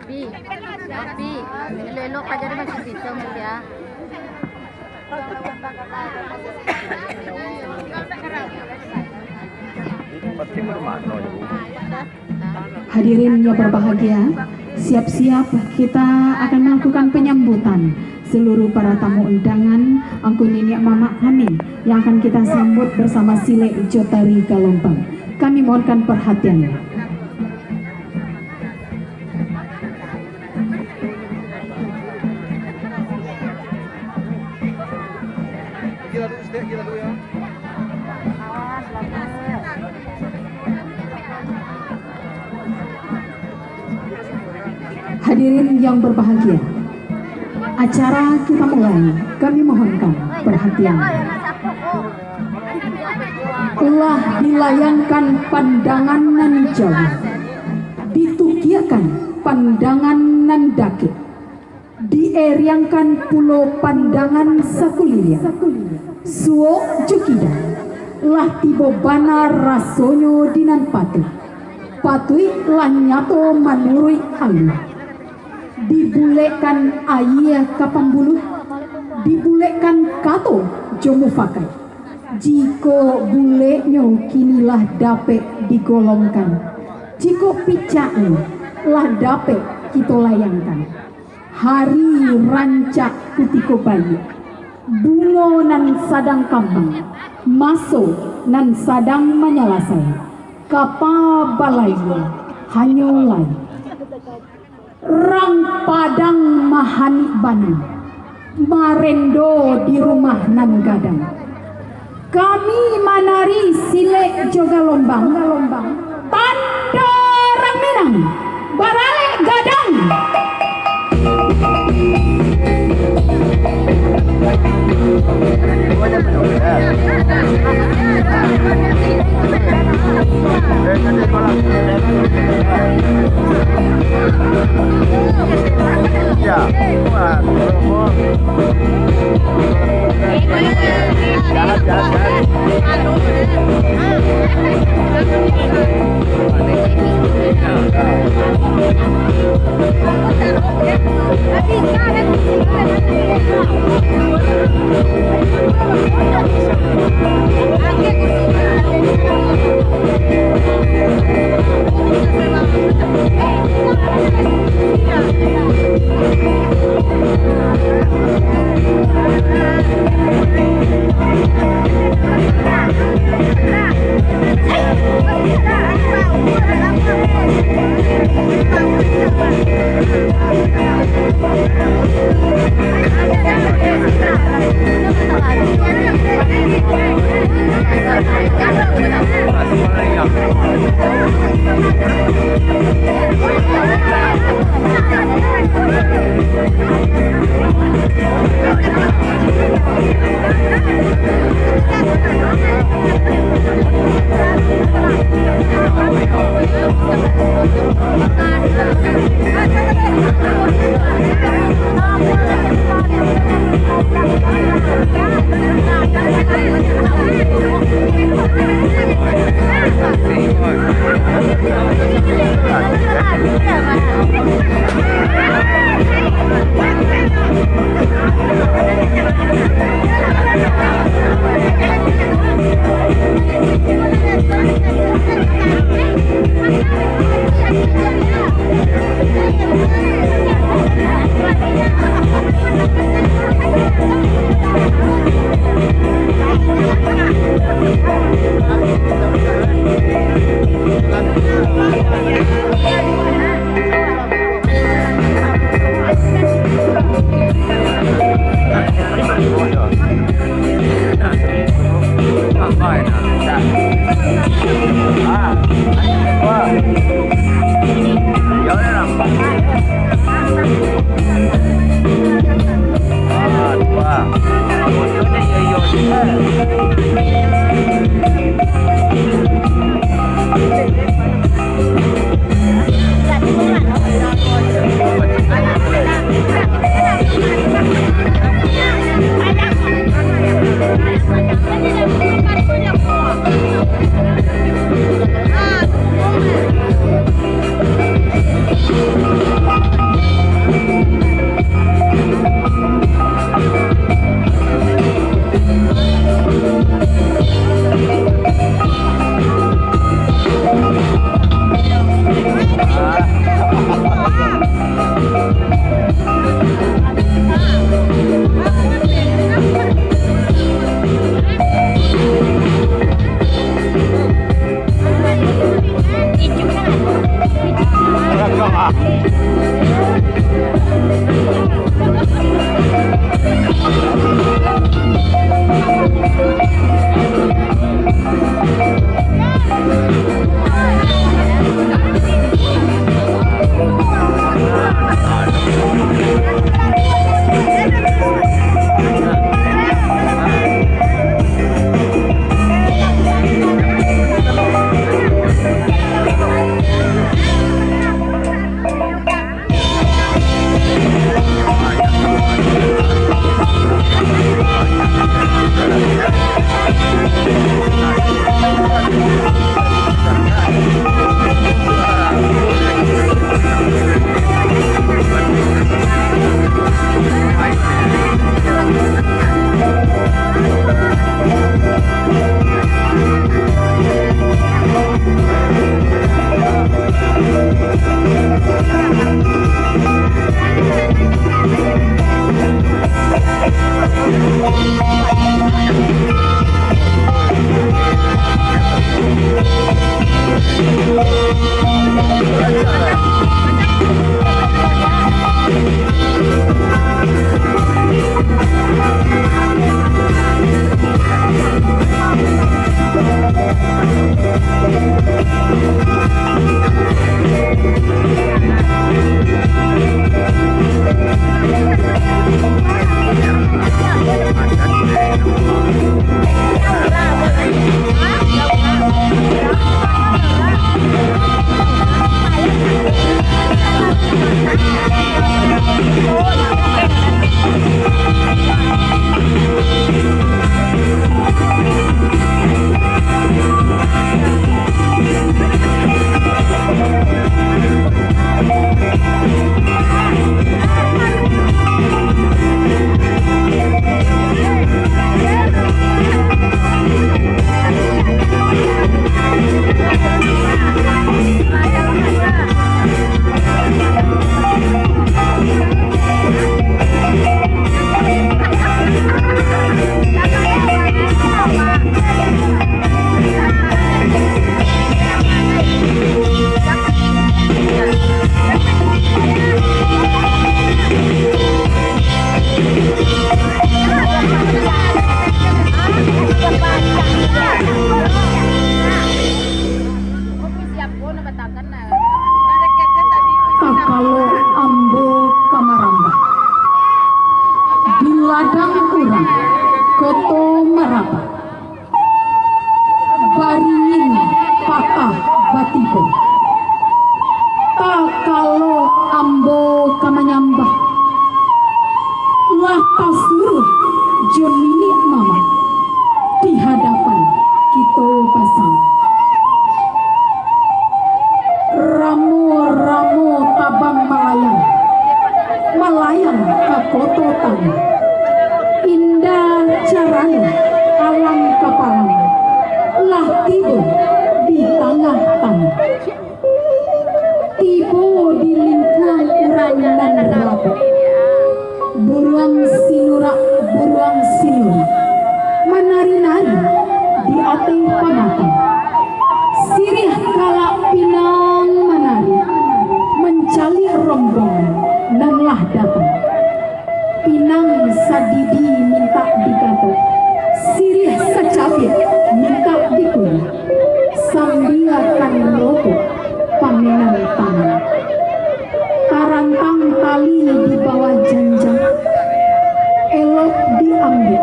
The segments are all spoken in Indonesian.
Bi, lelok aja deh masih bisa ya. Hadirin yang berbahagia, siap-siap kita akan melakukan penyambutan seluruh para tamu undangan Angku Nenek Mama kami yang akan kita sambut bersama Sile Jotari Galombang. Kami mohonkan perhatiannya. Hadirin yang berbahagia, acara kita mulai. Kami mohonkan perhatian. Telah dilayangkan pandangan nan jauh, ditukiakan pandangan nan dakik, dieriangkan pulau pandangan sakulilia, suo jukida, lah tibo bana rasonyo dinan patui lah nyato manurui halu. Dibulekan ayah kapang bulu, dibulekan kato jomu fakai. Jiko bulenyo kinilah dape digolongkan, jiko picaknya lah dape kita layangkan. Hari rancak kutiko bayi, bungo nan sadang kambang, maso nan sadang menyalasai, kapa balainya hanyolai. Rang padang mahani banu, marendo di rumah nan gadang. Kami manari Sile Joga Lombang, tanda Rang Minang, barale gadang. Ada baringin patah batiko. Tak kalau ambo kamanyambah lah tasmuruh jemini mama di hadapan kita pasang. Ramu-ramu tabang melayang ke kototan. Indah caranya alang kapalang lah tiba di tengah tanah. Tiba di lingkungan urang dan rabu. Buruang sinurak menari-nari di atas pamatan. Sirih kalak pinang menari mencali rombongan dan lah datang. Pinang sadidi minta dikato, sirih secapit minta dikuli, sambil akan rokok pamenan tangan. Tarantang tali di bawah janjang, elok diambil.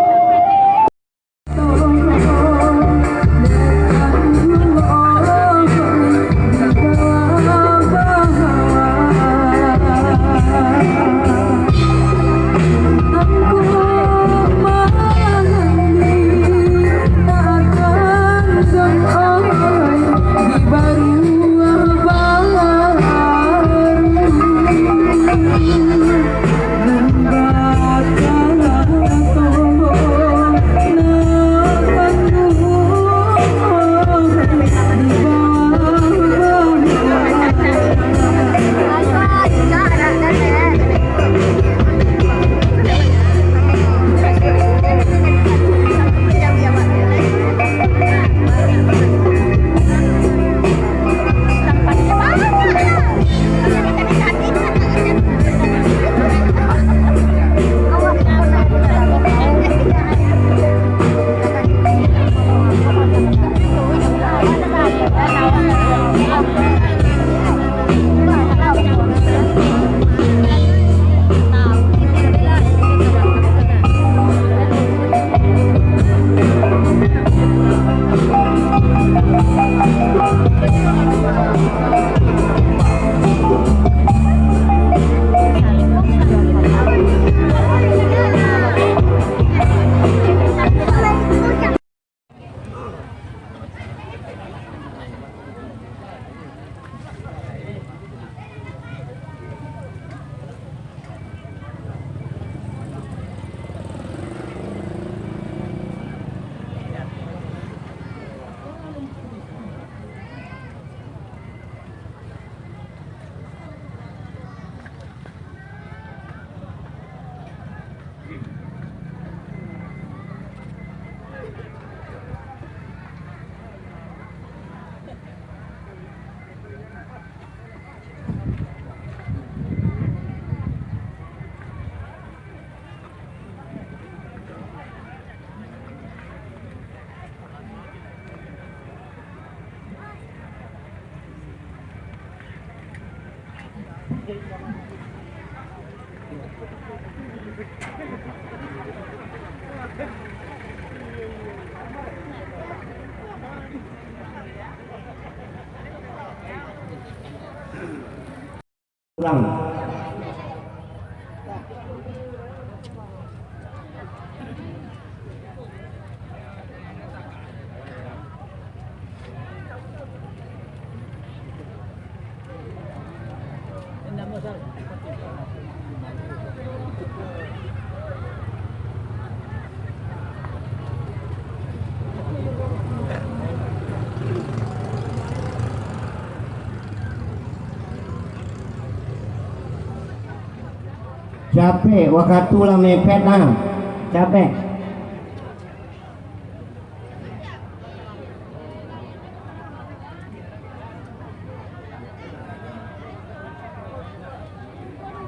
Pulang. Capek wakatulah mepet nah. Capek.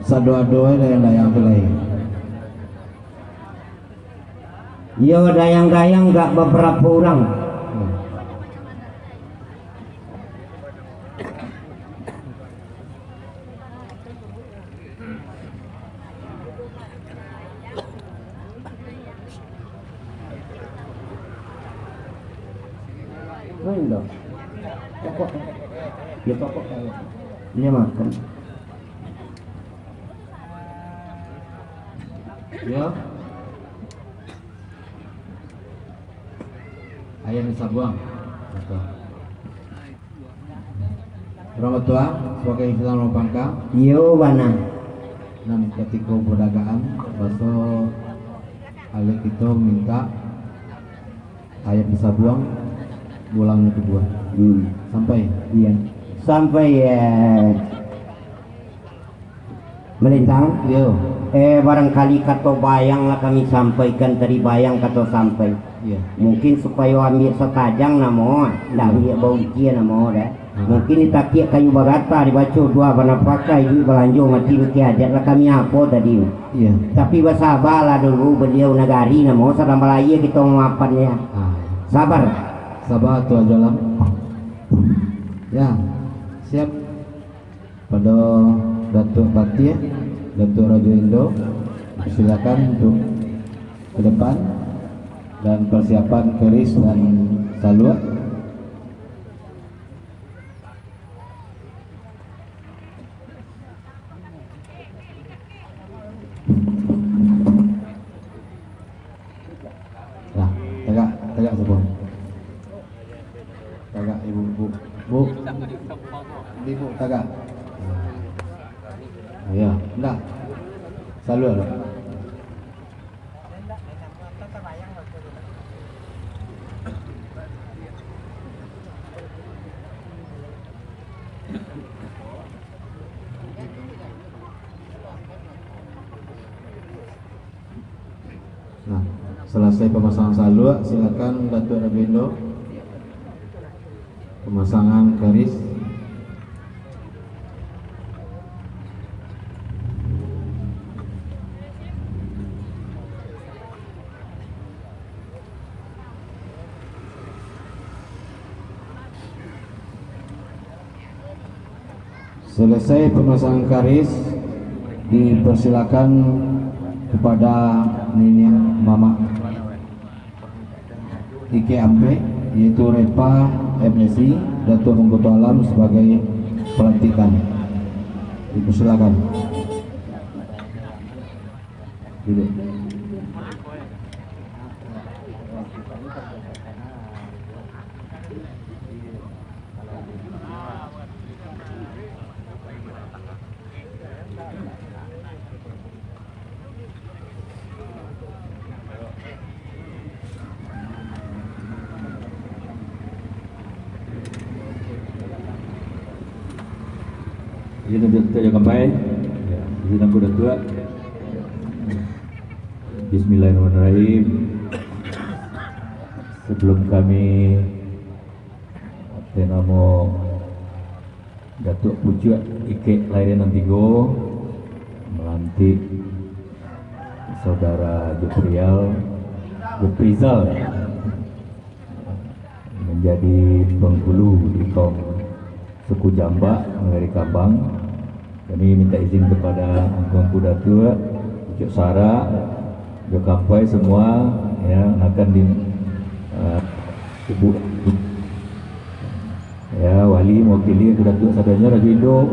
Sadoa-doa dayang pelai. Yo dayang-dayang gak beberapa orang. Main dong. Pokok. Ya pokok. Dia makan. Ya. Ayam bisa buang. Orang tua sebagai Islam Pangkal. Yo bana. Dan ketika perdagangan, baso alik itu minta ayam bisa buang, bulang itu buah. Sampai. Iya. Sampai melintang. Yo. Barangkali kata bayang lah kami sampaikan tadi bayang kata sampai. Iya. Mungkin supaya ambil setajang namo, ndak ambil bau kia namo dah. Mungkin ditakiak kayu barata dibaca dua bana pakai di belanjo mati beki hajat lah kami apa tadi. Iya. Tapi bersabarlah dulu beliau negari namo sedang Malaya kita mapannya. Sabar. Sabar tu aja lah. Ya. Siap. Pada Datuk Pati, Datuk Raja Indo, silakan untuk ke depan dan persiapan keris dan saluat. Nah, tegak semua. Tegak ibu, bu, ibu tegak. Ya, dah. Saluat. Nah, selesai pemasangan saluat, silakan Datuk Rabindo pemasangan garis. Selesai pemasangan garis, dipersilakan kepada Nenek Mama IKMP, yaitu Repa MSI Datuk Mengkutu Alam sebagai pelantikan. Dipersilakan. Duduk. Izin untuk kita kampai, izin aku dah tua. Bismillahirrahmanirrahim. Sebelum kami tenamo Datuk Pucuk Ikek Lairan Nantigo melantik Saudara Juprizal menjadi penghulu di kaum suku Jambak Negeri Kambang. Kami minta izin kepada Tuanku Datuk Pucuk Sara, Jokampai semua yang akan di Ibu ya wali mewakili Datuk Sadanya Raja Indo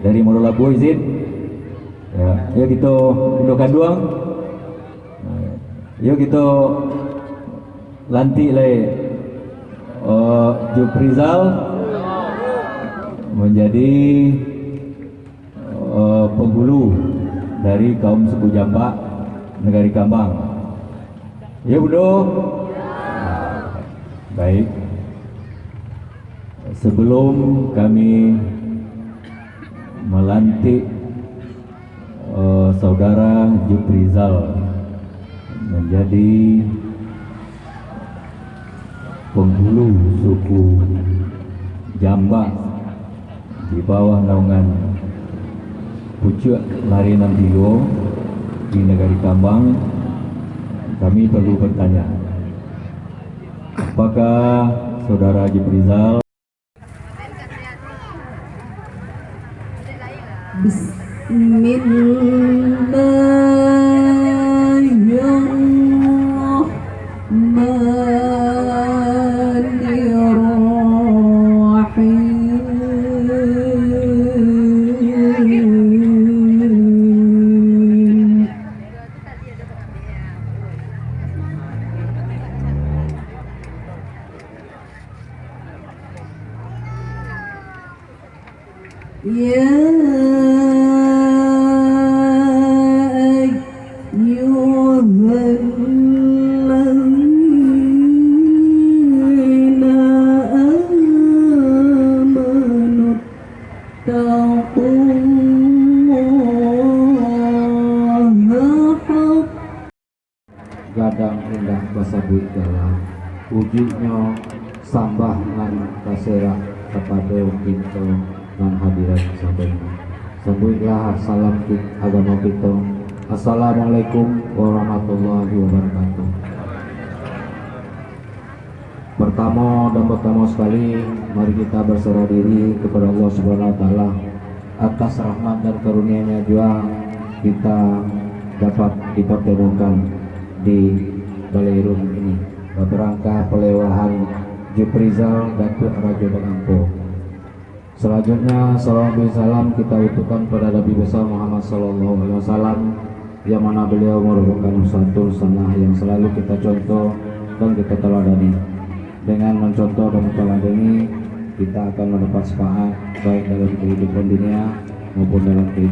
dari Morolabu izin ya kita Indo Kanduang ya kita lantik Juprizal menjadi penghulu dari kaum suku Jambak Negari Kambang. Ya Budo. Baik. Sebelum kami melantik Saudara Juprizal menjadi penghulu suku Jambak di bawah naungan Pucuk Lairan Nantigo di Negari Kambang, kami perlu bertanya, apakah Saudara Juprizal Bismillahirrahmanirrahim. Gadang indah basa buik dalam ujinya sambah ngan kasera kepada kita ngan hadirat sabena. Sambuiklah salam agama kita. Assalamualaikum warahmatullahi wabarakatuh. Pertama sekali mari kita berserah diri kepada Allah Subhanahu wa taala atas rahmat dan karunia-Nya juga kita dapat dipertemukan di Balai Rum ini berangka pelewahan Juprizal Datuk Raja Bagampo. Selanjutnya salam dan salam kita utuhkan pada Nabi besar Muhammad sallallahu alaihi wasallam yang mana beliau merupakan satu sunnah yang selalu kita contoh dan kita teladani. Dengan mencontoh dan meneladani kita akan mendapat syafaat baik dalam kehidupan dunia maupun dalam kehidupan